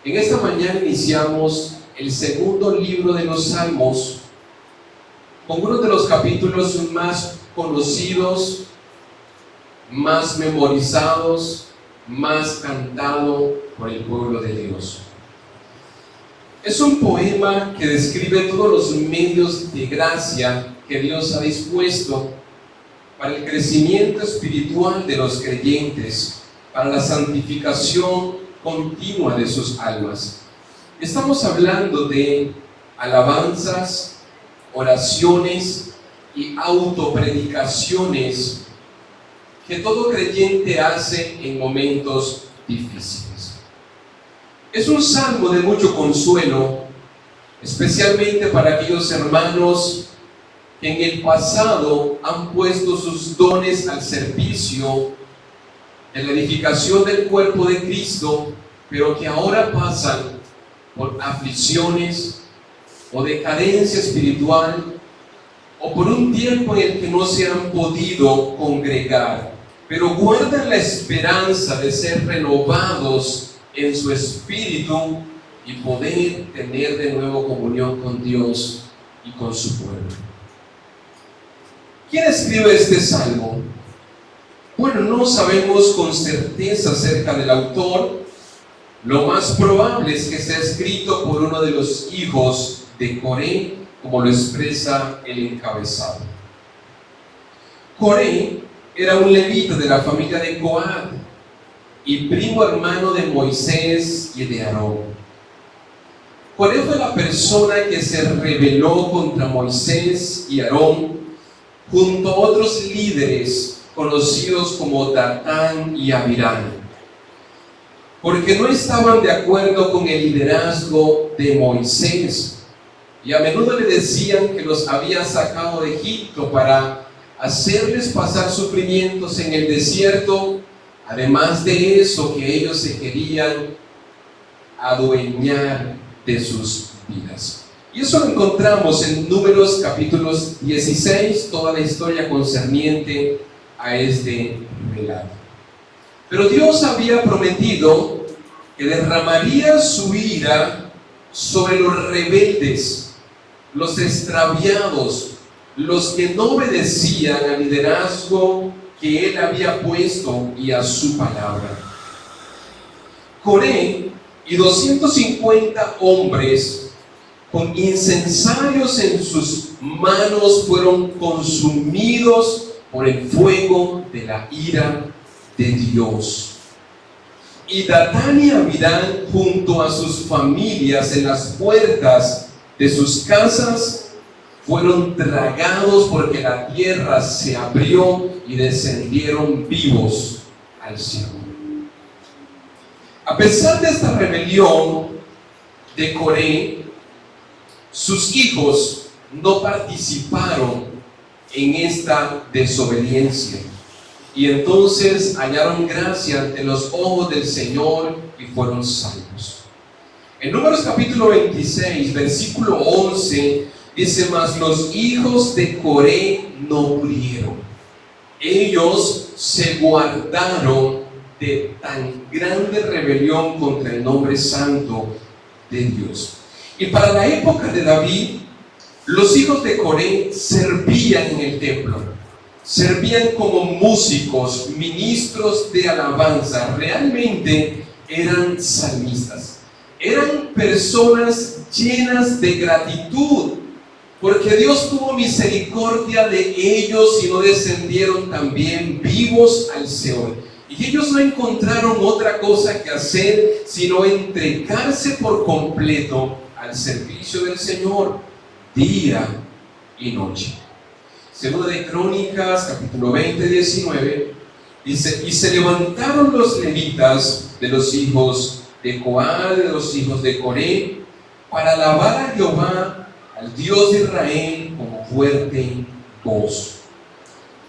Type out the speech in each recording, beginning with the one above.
En esta mañana iniciamos el segundo libro de los Salmos con uno de los capítulos más conocidos, más memorizados, más cantado por el pueblo de Dios. Es un poema que describe todos los medios de gracia que Dios ha dispuesto para el crecimiento espiritual de los creyentes, para la santificación continua de sus almas. Estamos hablando de alabanzas, oraciones y autopredicaciones que todo creyente hace en momentos difíciles. Es un salmo de mucho consuelo, especialmente para aquellos hermanos que en el pasado han puesto sus dones al servicio de la edificación del cuerpo de Cristo, pero que ahora pasan por aflicciones o decadencia espiritual, o por un tiempo en el que no se han podido congregar, pero guardan la esperanza de ser renovados en su espíritu y poder tener de nuevo comunión con Dios y con su pueblo. ¿Quién escribe este salmo? Bueno, no sabemos con certeza acerca del autor. Lo más probable es que sea escrito por uno de los hijos de Coré, como lo expresa el encabezado. Coré era un levita de la familia de Coat y primo hermano de Moisés y de Aarón. Coré fue la persona que se rebeló contra Moisés y Aarón junto a otros líderes conocidos como Datán y Abiram, porque no estaban de acuerdo con el liderazgo de Moisés, y a menudo le decían que los había sacado de Egipto para hacerles pasar sufrimientos en el desierto, además de eso que ellos se querían adueñar de sus vidas. Y eso lo encontramos en Números capítulos 16, toda la historia concerniente a este relato. Pero Dios había prometido que derramaría su ira sobre los rebeldes, los extraviados, los que no obedecían al liderazgo que Él había puesto y a su palabra. Coré y 250 hombres con incensarios en sus manos fueron consumidos por el fuego de la ira de Dios. Y Datán y Abiram, junto a sus familias en las puertas de sus casas, fueron tragados porque la tierra se abrió y descendieron vivos al cielo. A pesar de esta rebelión de Coré, sus hijos no participaron en esta desobediencia, y entonces hallaron gracia ante los ojos del Señor y fueron salvos. En Números capítulo 26, versículo 11, dice: mas los hijos de Coré no murieron. Ellos se guardaron de tan grande rebelión contra el nombre santo de Dios. Y para la época de David, los hijos de Coré servían en el templo, servían como músicos, ministros de alabanza. Realmente eran salmistas, eran personas llenas de gratitud, porque Dios tuvo misericordia de ellos y no descendieron también vivos al Seol. Y ellos no encontraron otra cosa que hacer sino entregarse por completo al servicio del Señor, día y noche. Segunda de Crónicas, capítulo 20, 19, dice: y se levantaron los levitas de los hijos de Coat, de los hijos de Coré, para alabar a Jehová, al Dios de Israel, con fuerte voz.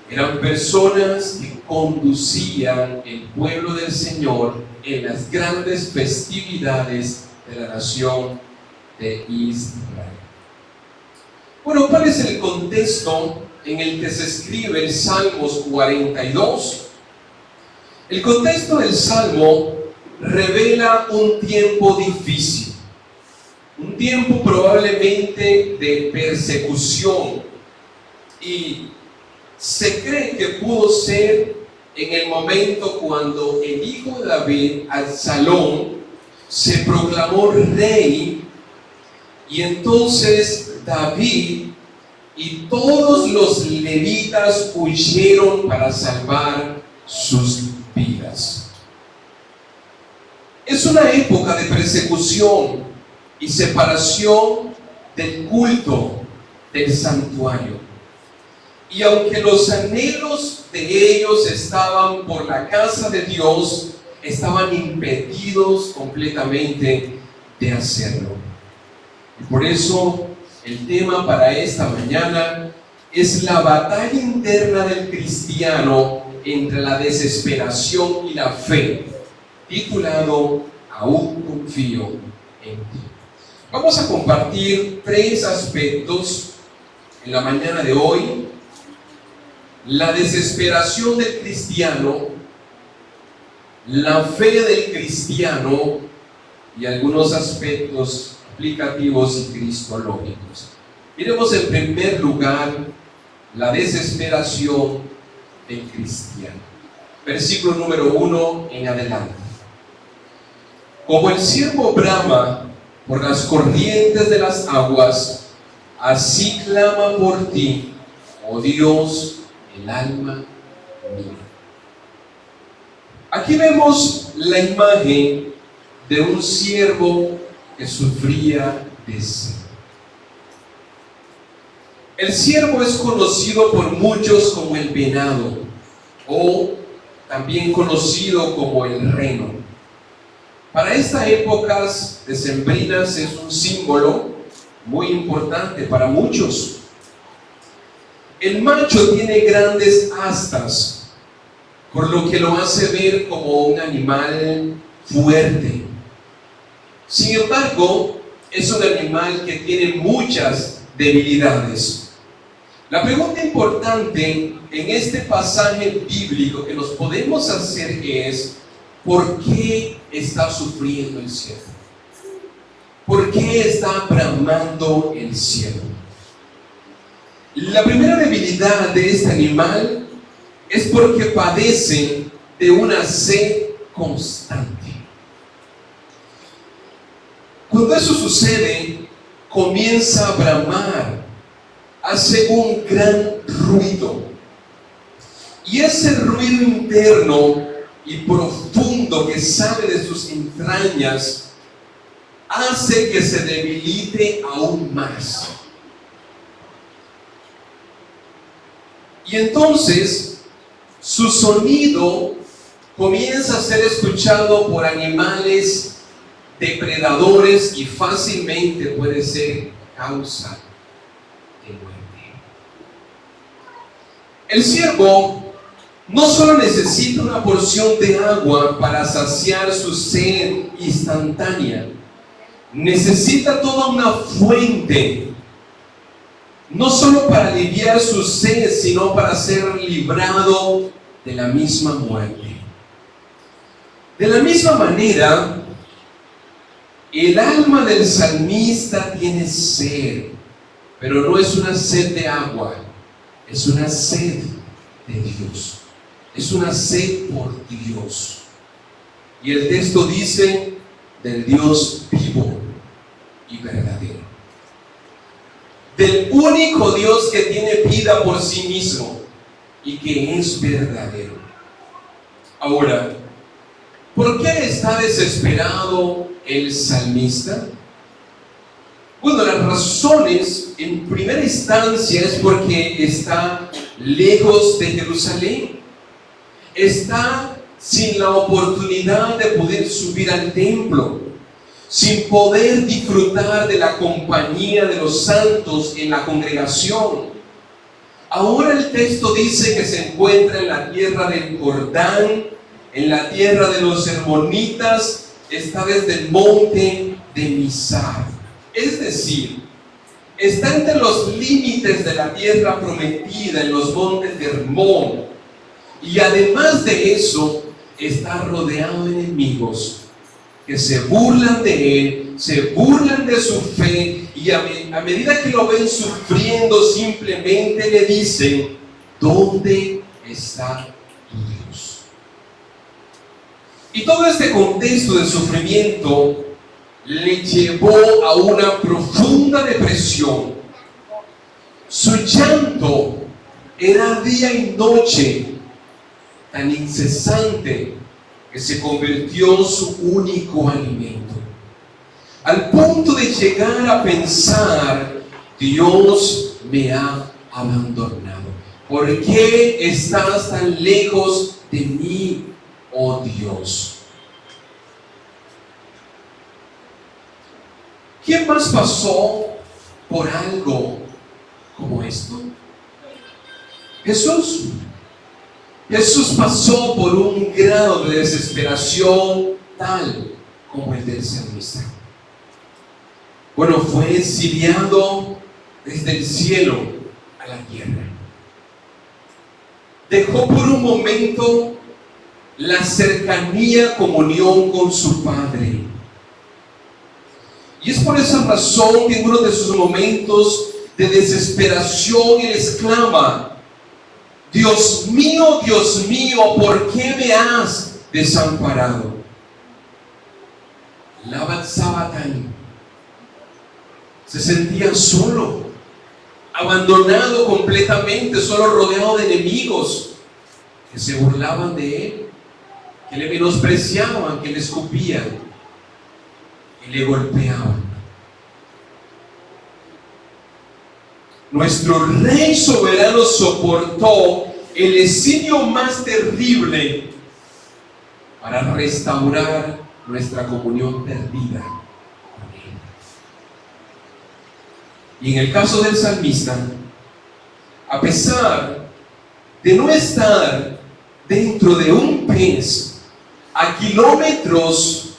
Eran personas que conducían el pueblo del Señor en las grandes festividades de la nación de Israel. Bueno, ¿cuál es el contexto en el que se escribe el Salmos 42? El contexto del Salmo revela un tiempo difícil, un tiempo probablemente de persecución, y se cree que pudo ser en el momento cuando el hijo de David, Absalón, se proclamó rey, y entonces David y todos los levitas huyeron para salvar sus vidas. Es una época de persecución y separación del culto del santuario. Y aunque los anhelos de ellos estaban por la casa de Dios, estaban impedidos completamente de hacerlo. Y por eso el tema para esta mañana es la batalla interna del cristiano entre la desesperación y la fe, titulado Aún confío en ti. Vamos a compartir 3 aspectos en la mañana de hoy: la desesperación del cristiano, la fe del cristiano y algunos aspectos aplicativos y cristológicos. Miremos en primer lugar la desesperación del cristiano. Versículo número 1 en adelante. Como el siervo brama por las corrientes de las aguas, así clama por ti, oh Dios, el alma mía. Aquí vemos la imagen de un siervo que sufría de sed. El siervo es conocido por muchos como el venado, o también conocido como el reno. Para estas épocas decembrinas es un símbolo muy importante para muchos. El macho tiene grandes astas, por lo que lo hace ver como un animal fuerte. Sin embargo, es un animal que tiene muchas debilidades. La pregunta importante en este pasaje bíblico que nos podemos hacer es: ¿por qué está sufriendo el siervo? ¿Por qué está bramando el siervo? La primera debilidad de este animal es porque padece de una sed constante. Cuando eso sucede, comienza a bramar, hace un gran ruido. Y ese ruido interno y profundo que sale de sus entrañas hace que se debilite aún más. Y entonces su sonido comienza a ser escuchado por animales depredadores y fácilmente puede ser causa de muerte. El siervo no solo necesita una porción de agua para saciar su sed instantánea, necesita toda una fuente, no solo para aliviar su sed, sino para ser librado de la misma muerte. De la misma manera, el alma del salmista tiene sed, pero no es una sed de agua, es una sed de Dios, es una sed por Dios. Y el texto dice: del Dios vivo y verdadero, del único Dios que tiene vida por sí mismo y que es verdadero. Ahora, ¿por qué está desesperado el salmista? Bueno, las razones en primera instancia es porque está lejos de Jerusalén, está sin la oportunidad de poder subir al templo, sin poder disfrutar de la compañía de los santos en la congregación. Ahora el texto dice que se encuentra en la tierra del Jordán, en la tierra de los hermonitas, está desde el monte de Mizar. Es decir, está entre los límites de la tierra prometida, en los montes de Hermón. Y además de eso, está rodeado de enemigos que se burlan de él, se burlan de su fe, y a medida que lo ven sufriendo, simplemente le dicen: ¿dónde está tu Dios? Y todo este contexto de sufrimiento le llevó a una profunda depresión. Su llanto era día y noche, tan incesante que se convirtió en su único alimento, al punto de llegar a pensar: Dios me ha abandonado. ¿Por qué estás tan lejos de mí, oh Dios? ¿Quién más pasó por algo como esto? Jesús. Jesús pasó por un grado de desesperación tal como el del salmista. Bueno, fue exiliado desde el cielo a la tierra. Dejó por un momento la cercanía, comunión con su Padre. Y es por esa razón que en uno de sus momentos de desesperación él exclama: Dios mío, ¿por qué me has desamparado? Laban Sabatán se sentía solo, abandonado completamente, solo rodeado de enemigos que se burlaban de él, que le menospreciaban, que le escupían y le golpeaban. Nuestro Rey soberano soportó el exilio más terrible para restaurar nuestra comunión perdida con Él. Y en el caso del salmista, a pesar de no estar dentro de un pez a kilómetros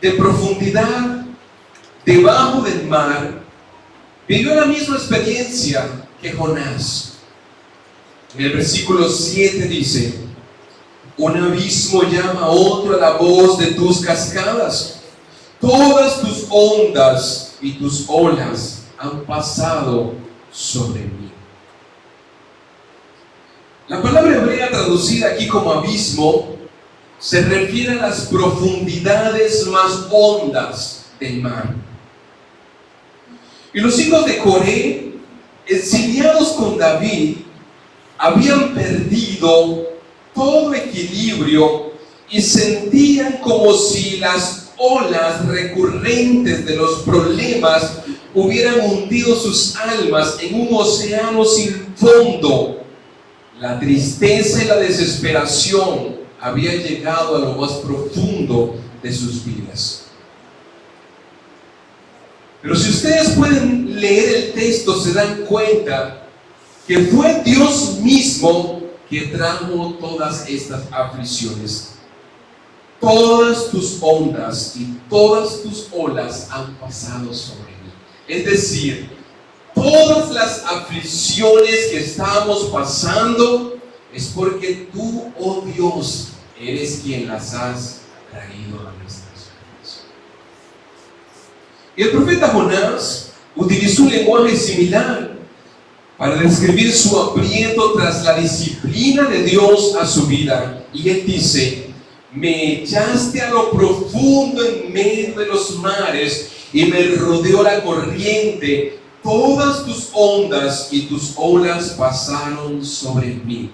de profundidad debajo del mar, vivió la misma experiencia que Jonás. En el versículo 7 dice: un abismo llama a otro a la voz de tus cascadas. Todas tus ondas y tus olas han pasado sobre mí. La palabra hebrea traducida aquí como abismo se refiere a las profundidades más hondas del mar. Y los hijos de Coré, exiliados con David, habían perdido todo equilibrio y sentían como si las olas recurrentes de los problemas hubieran hundido sus almas en un océano sin fondo. La tristeza y la desesperación habían llegado a lo más profundo de sus vidas. Pero si ustedes pueden leer el texto, se dan cuenta que fue Dios mismo que trajo todas estas aflicciones. Todas tus ondas y todas tus olas han pasado sobre mí. Es decir, todas las aflicciones que estamos pasando es porque tú, oh Dios, eres quien las has traído a nuestras vidas. Y el profeta Jonás utilizó un lenguaje similar para describir su aprieto tras la disciplina de Dios a su vida. Y él dice: me echaste a lo profundo en medio de los mares y me rodeó la corriente. Todas tus ondas y tus olas pasaron sobre mí.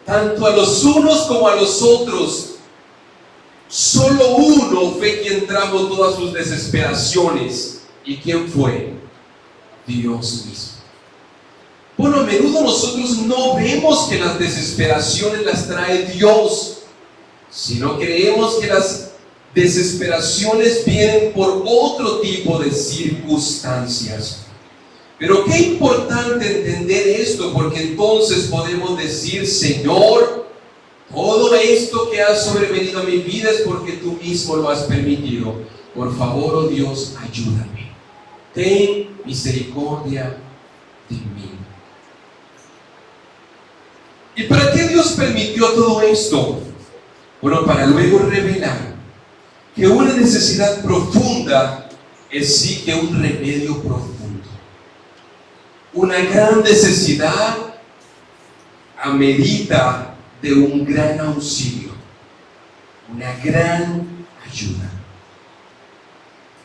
Tanto a los unos como a los otros, solo uno fue quien trajo todas sus desesperaciones. ¿Y quién fue? Dios mismo. Bueno, a menudo nosotros no vemos que las desesperaciones las trae Dios, sino creemos que las desesperaciones vienen por otro tipo de circunstancias. Pero qué importante entender esto, porque entonces podemos decir: Señor, todo esto que ha sobrevenido a mi vida es porque tú mismo lo has permitido. Por favor, oh Dios, ayúdame. Ten misericordia de mí. ¿Y para qué Dios permitió todo esto? Bueno, para luego revelar que una necesidad profunda es sí que un remedio profundo. Una gran necesidad amerita de un gran auxilio, una gran ayuda.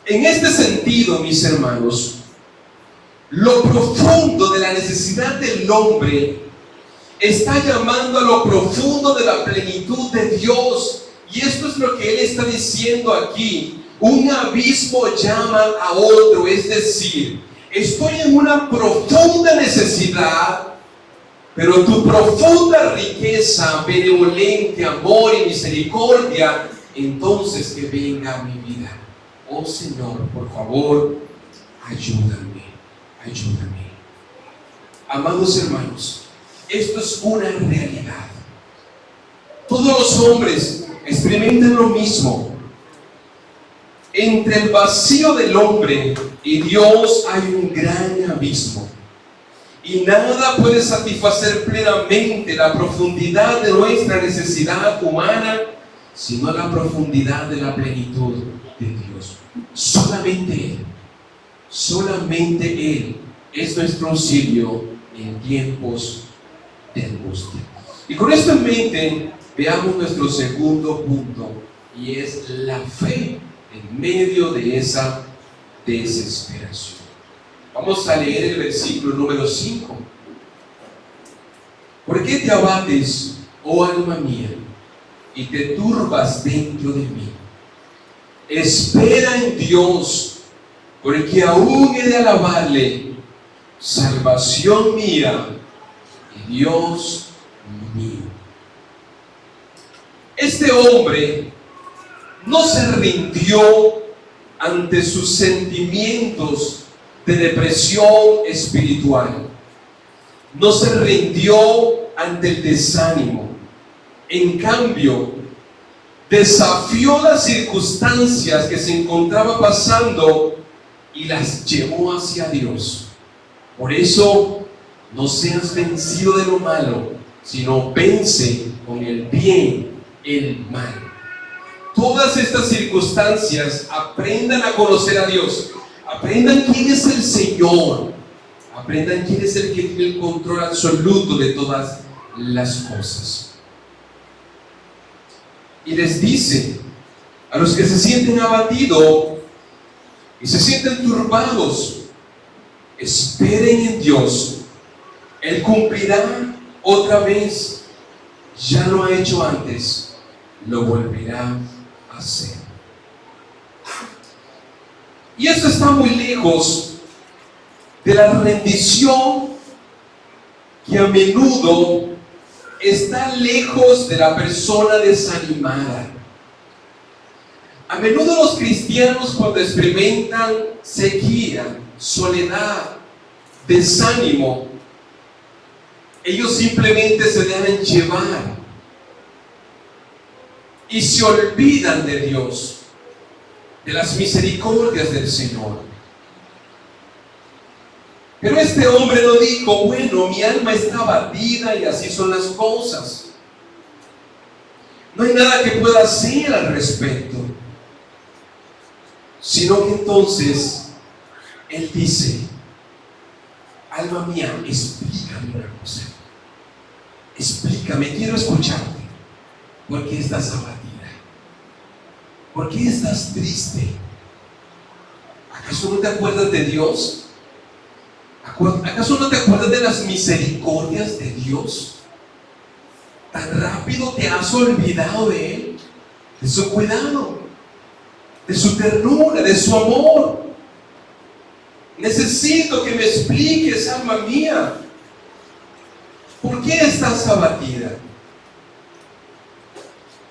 En este sentido, mis hermanos, lo profundo de la necesidad del hombre está llamando a lo profundo de la plenitud de Dios. Y esto es lo que Él está diciendo aquí. Un abismo llama a otro, es decir, estoy en una profunda necesidad, pero tu profunda riqueza, benevolente, amor y misericordia, entonces que venga a mi vida. Oh Señor, por favor, ayúdame, ayúdame. Amados hermanos, esto es una realidad. Todos los hombres experimentan lo mismo. Entre el vacío del hombre y Dios hay un gran abismo. Y nada puede satisfacer plenamente la profundidad de nuestra necesidad humana, sino la profundidad de la plenitud de Dios. Solamente Él es nuestro auxilio en tiempos de angustia. Y con esto en mente, veamos nuestro segundo punto, y es la fe en medio de esa desesperación. Vamos a leer el versículo número 5. ¿Por qué te abates, oh alma mía, y te turbas dentro de mí? Espera en Dios, porque aún he de alabarle, salvación mía y Dios mío. Este hombre no se rindió ante sus sentimientos de depresión espiritual. No se rindió ante el desánimo. En cambio, desafió las circunstancias que se encontraba pasando y las llevó hacia Dios. Por eso, no seas vencido de lo malo, sino vence con el bien el mal. Todas estas circunstancias, aprendan a conocer a Dios. Aprendan quién es el Señor. Aprendan quién es el que tiene el control absoluto de todas las cosas. Y les dice a los que se sienten abatidos y se sienten turbados, esperen en Dios. Él cumplirá otra vez. Ya lo ha hecho antes, lo volverá a hacer. Y esto está muy lejos de la rendición que a menudo está lejos de la persona desanimada. A menudo los cristianos, cuando experimentan sequía, soledad, desánimo, ellos simplemente se dejan llevar y se olvidan de Dios, de las misericordias del Señor. Pero este hombre no dijo, bueno, mi alma está abatida y así son las cosas. No hay nada que pueda hacer al respecto. Sino que entonces, él dice, alma mía, explícame una cosa. Explícame, quiero escucharte. ¿Por qué estás abatida? ¿Por qué estás triste? ¿Acaso no te acuerdas de Dios? ¿Acaso no te acuerdas de las misericordias de Dios? ¿Tan rápido te has olvidado de Él? De su cuidado, de su ternura, de su amor. Necesito que me expliques, alma mía, ¿por qué estás abatida?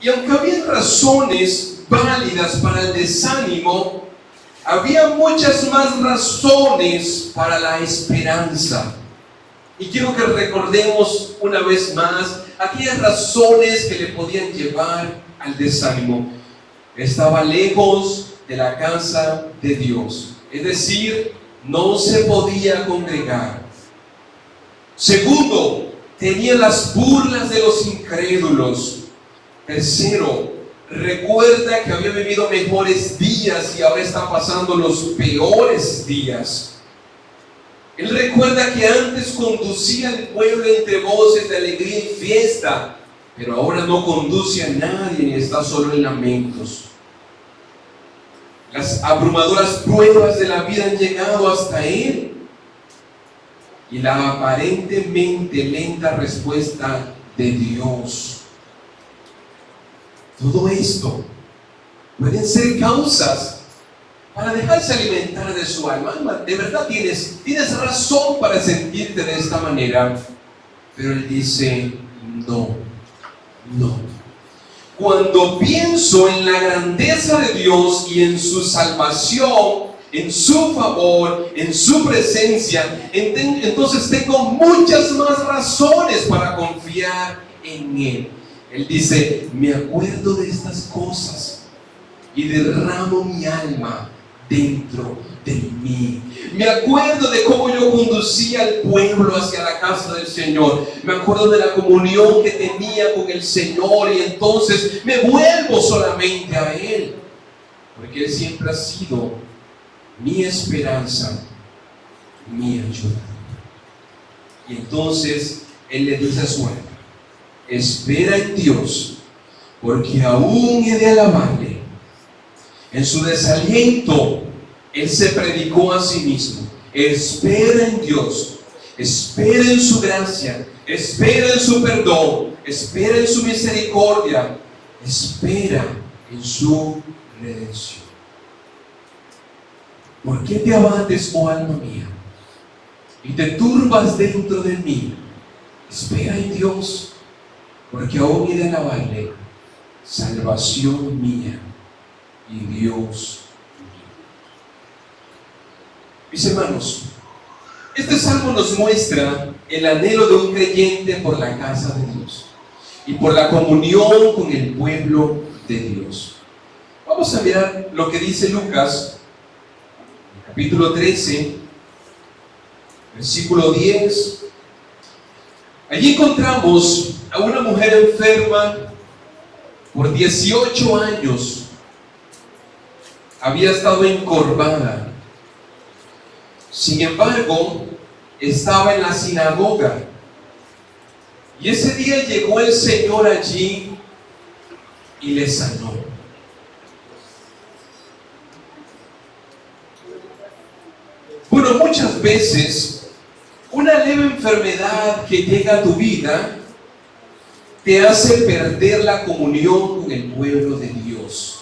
Y aunque había razones válidas para el desánimo, había muchas más razones para la esperanza. Y quiero que recordemos una vez más aquellas razones que le podían llevar al desánimo. Estaba lejos de la casa de Dios, es decir, no se podía congregar. Segundo, tenía las burlas de los incrédulos. Tercero, recuerda que había vivido mejores días y ahora está pasando los peores días. Él recuerda que antes conducía al pueblo entre voces de alegría y fiesta, pero ahora no conduce a nadie ni está solo en lamentos. Las abrumadoras pruebas de la vida han llegado hasta él y la aparentemente lenta respuesta de Dios. Todo esto pueden ser causas para dejarse alimentar de su alma. De verdad tienes razón para sentirte de esta manera, pero él dice no. Cuando pienso en la grandeza de Dios y en su salvación, en su favor, en su presencia, entonces tengo muchas más razones para confiar en Él. Él dice, me acuerdo de estas cosas y derramo mi alma dentro de mí. Me acuerdo de cómo yo conducía al pueblo hacia la casa del Señor. Me acuerdo de la comunión que tenía con el Señor y entonces me vuelvo solamente a Él, porque Él siempre ha sido mi esperanza, mi ayuda. Y entonces Él le dice a su alma, espera en Dios, porque aún he de alabarle. En su desaliento, Él se predicó a sí mismo. Espera en Dios, espera en su gracia, espera en su perdón, espera en su misericordia, espera en su redención. ¿Por qué te abates, oh alma mía, y te turbas dentro de mí? Espera en Dios, porque aún he de alabarle, salvación mía y Dios mío. Mis hermanos, este salmo nos muestra el anhelo de un creyente por la casa de Dios y por la comunión con el pueblo de Dios. Vamos a mirar lo que dice Lucas, capítulo 13, versículo 10. Allí encontramos a una mujer enferma por 18 años. Había estado encorvada. Sin embargo, estaba en la sinagoga. Y ese día llegó el Señor allí y le sanó. Bueno, muchas veces una leve enfermedad que llega a tu vida te hace perder la comunión con el pueblo de Dios.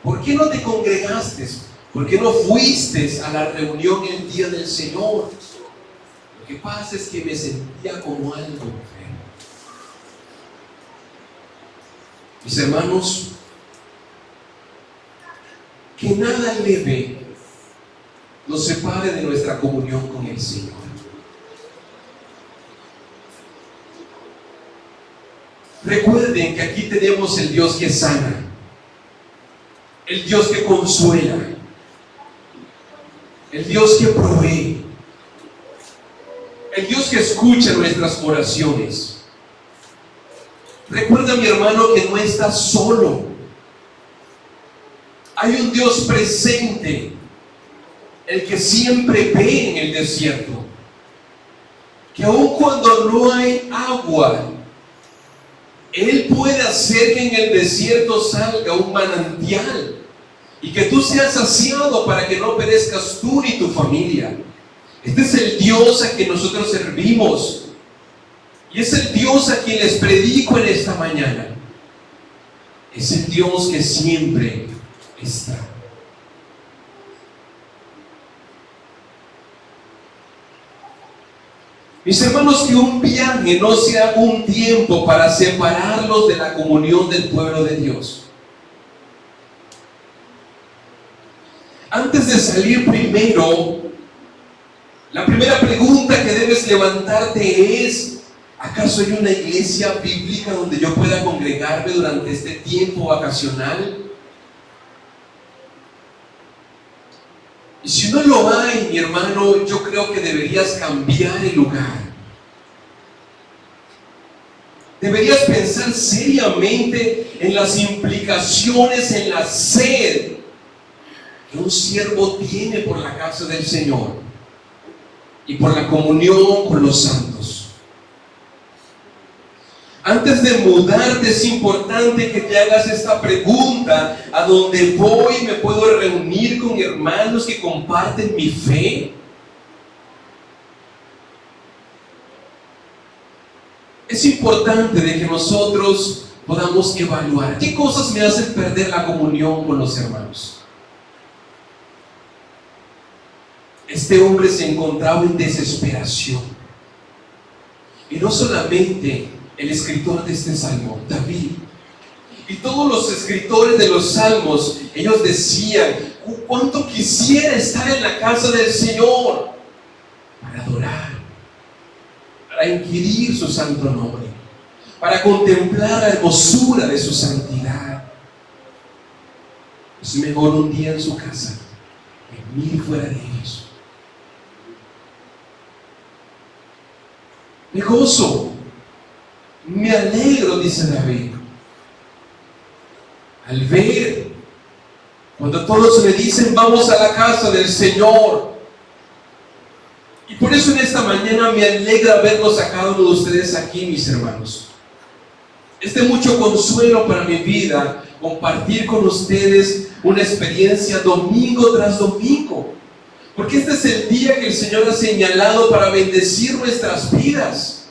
¿Por qué no te congregaste? ¿Por qué no fuiste a la reunión el día del Señor? Lo que pasa es que me sentía como algo enfermo. Mis hermanos, que nada leve nos separe de nuestra comunión con el Señor. Recuerden que aquí tenemos el Dios que sana, el Dios que consuela, el Dios que provee, el Dios que escucha nuestras oraciones. Recuerda, mi hermano, que no estás solo. Hay un Dios presente, el que siempre ve en el desierto, que aun cuando no hay agua, Él puede hacer que en el desierto salga un manantial y que tú seas saciado para que no perezcas tú ni tu familia. Este es el Dios a quien nosotros servimos y es el Dios a quien les predico en esta mañana. Es el Dios que siempre está. Mis hermanos, que un viaje no sea un tiempo para separarlos de la comunión del pueblo de Dios. Antes de salir primero, la primera pregunta que debes levantarte es: ¿acaso hay una iglesia bíblica donde yo pueda congregarme durante este tiempo vacacional? Y si no lo hay, mi hermano, yo creo que deberías cambiar el lugar. Deberías pensar seriamente en las implicaciones, en la sed que un siervo tiene por la casa del Señor y por la comunión con los santos. Antes de mudarte es importante que te hagas esta pregunta: ¿a dónde voy me puedo reunir con hermanos que comparten mi fe? Es importante de que nosotros podamos evaluar qué cosas me hacen perder la comunión con los hermanos. Este hombre se encontraba en desesperación. Y no solamente el escritor de este salmo, David, y todos los escritores de los salmos, ellos decían: cuánto quisiera estar en la casa del Señor para adorar, para inquirir su santo nombre, para contemplar la hermosura de su santidad. Es mejor un día en su casa que 1000 fuera de ellos. Me gozo, me alegro, dice David, al ver cuando todos me dicen: vamos a la casa del Señor. Y por eso en esta mañana me alegra verlos a cada uno de ustedes aquí, mis hermanos. Es de mucho consuelo para mi vida compartir con ustedes una experiencia domingo tras domingo, porque este es el día que el Señor ha señalado para bendecir nuestras vidas,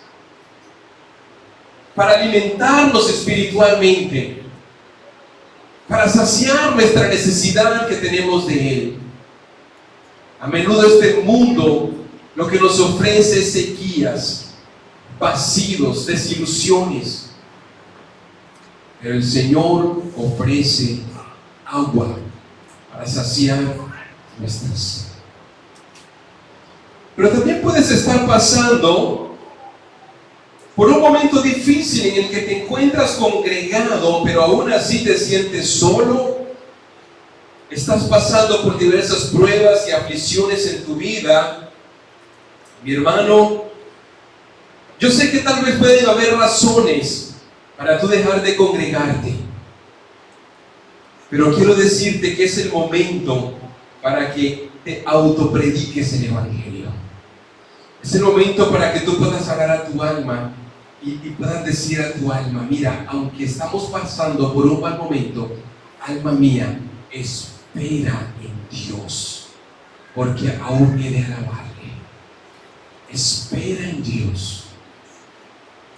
para alimentarnos espiritualmente, para saciar nuestra necesidad que tenemos de Él. A menudo este mundo lo que nos ofrece es sequías, vacíos, desilusiones, pero el Señor ofrece agua para saciar nuestras sed. Pero también puedes estar pasando por un momento difícil en el que te encuentras congregado, pero aún así te sientes solo. Estás pasando por diversas pruebas y aflicciones en tu vida. Mi hermano, yo sé que tal vez pueden haber razones para tú dejar de congregarte, pero quiero decirte que es el momento para que te autoprediques el Evangelio. Es el momento para que tú puedas hablar a tu alma y puedas decir a tu alma: mira, aunque estamos pasando por un mal momento, alma mía, espera en Dios, porque aún he de alabarle. Espera en Dios.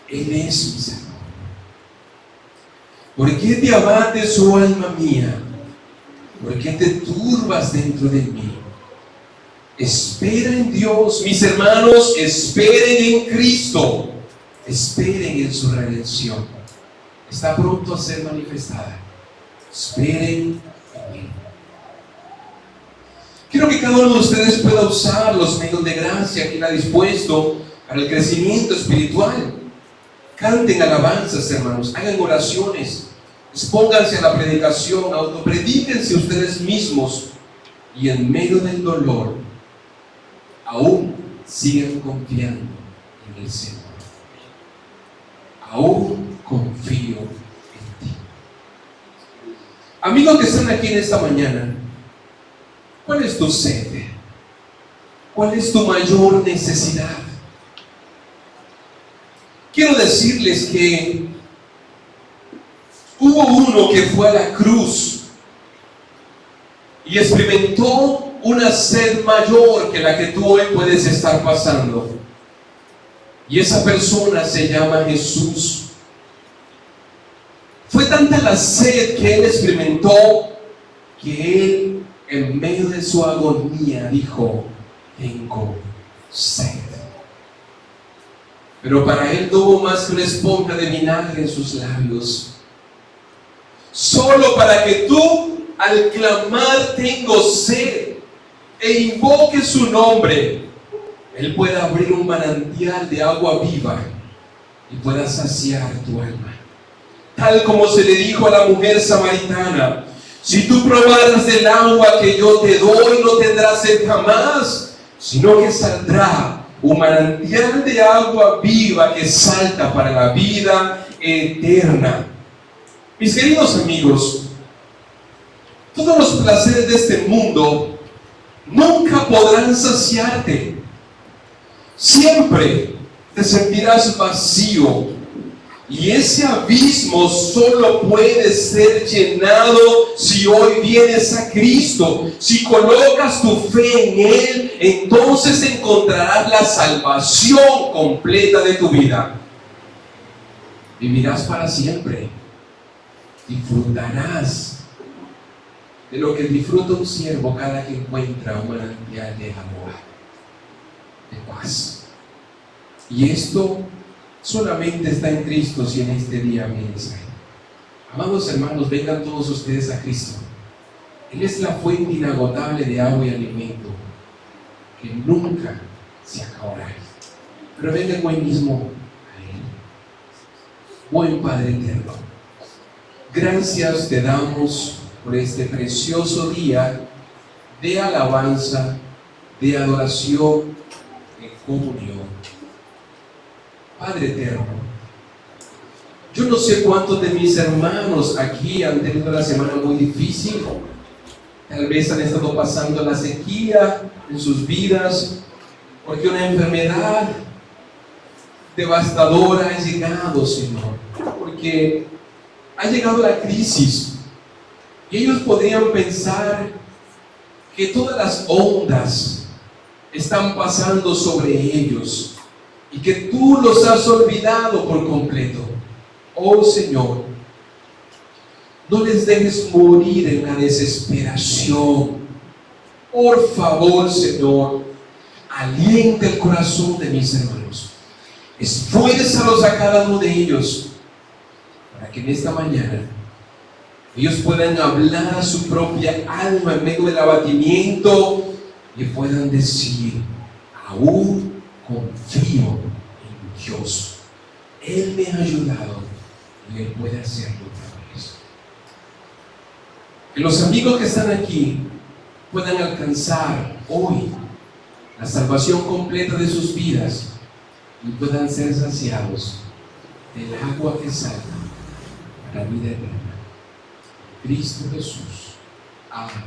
Él es mi Salvador. ¿Por qué te abates, oh alma mía? ¿Por qué te turbas dentro de mí? Espera en Dios. Mis hermanos, esperen en Cristo. Esperen en su redención. Está pronto a ser manifestada. Esperen en Él. Quiero que cada uno de ustedes pueda usar los medios de gracia que Él ha dispuesto para el crecimiento espiritual. Canten alabanzas, hermanos. Hagan oraciones. Expónganse a la predicación. Autopredíquense ustedes mismos. Y en medio del dolor, aún sigan confiando en el Señor. Aún confío en ti. Amigos que están aquí en esta mañana, ¿cuál es tu sed? ¿Cuál es tu mayor necesidad? Quiero decirles que hubo uno que fue a la cruz y experimentó una sed mayor que la que tú hoy puedes estar pasando. Y esa persona se llama Jesús. Fue tanta la sed que Él experimentó que Él, en medio de su agonía, dijo: tengo sed. Pero para Él no hubo más que una esponja de vinagre en sus labios. Solo para que tú, al clamar tengo sed, e invoques su nombre, Él pueda abrir un manantial de agua viva y pueda saciar tu alma. Tal como se le dijo a la mujer samaritana: si tú probaras del agua que yo te doy, no tendrás sed jamás, sino que saldrá un manantial de agua viva que salta para la vida eterna. Mis queridos amigos, todos los placeres de este mundo nunca podrán saciarte. Siempre te sentirás vacío. Y ese abismo solo puede ser llenado si hoy vienes a Cristo. Si colocas tu fe en Él, entonces encontrarás la salvación completa de tu vida. Vivirás para siempre. Disfrutarás de lo que disfruta un siervo cada que encuentra un manantial de amor, de paz. Y esto solamente está en Cristo si en este día vienes a Él. Amados hermanos, vengan todos ustedes a Cristo. Él es la fuente inagotable de agua y alimento que nunca se acabará. Pero vengan hoy mismo a Él. Buen Padre eterno, gracias te damos por este precioso día de alabanza, de adoración, de comunión. Padre eterno, yo no sé cuántos de mis hermanos aquí han tenido una semana muy difícil. Tal vez han estado pasando la sequía en sus vidas, porque una enfermedad devastadora ha llegado, Señor, porque ha llegado la crisis. Y ellos podrían pensar que todas las ondas están pasando sobre ellos y que tú los has olvidado por completo. Oh Señor, no les dejes morir en la desesperación. Por favor, Señor, alienta el corazón de mis hermanos. Esfuérzalos a cada uno de ellos para que en esta mañana ellos puedan hablar a su propia alma en medio del abatimiento y puedan decir: aún confío en Dios. Él me ha ayudado y Él puede hacerlo otra vez. Que los amigos que están aquí puedan alcanzar hoy la salvación completa de sus vidas y puedan ser saciados del agua que salta para la vida eterna. Cristo Jesús. Amén.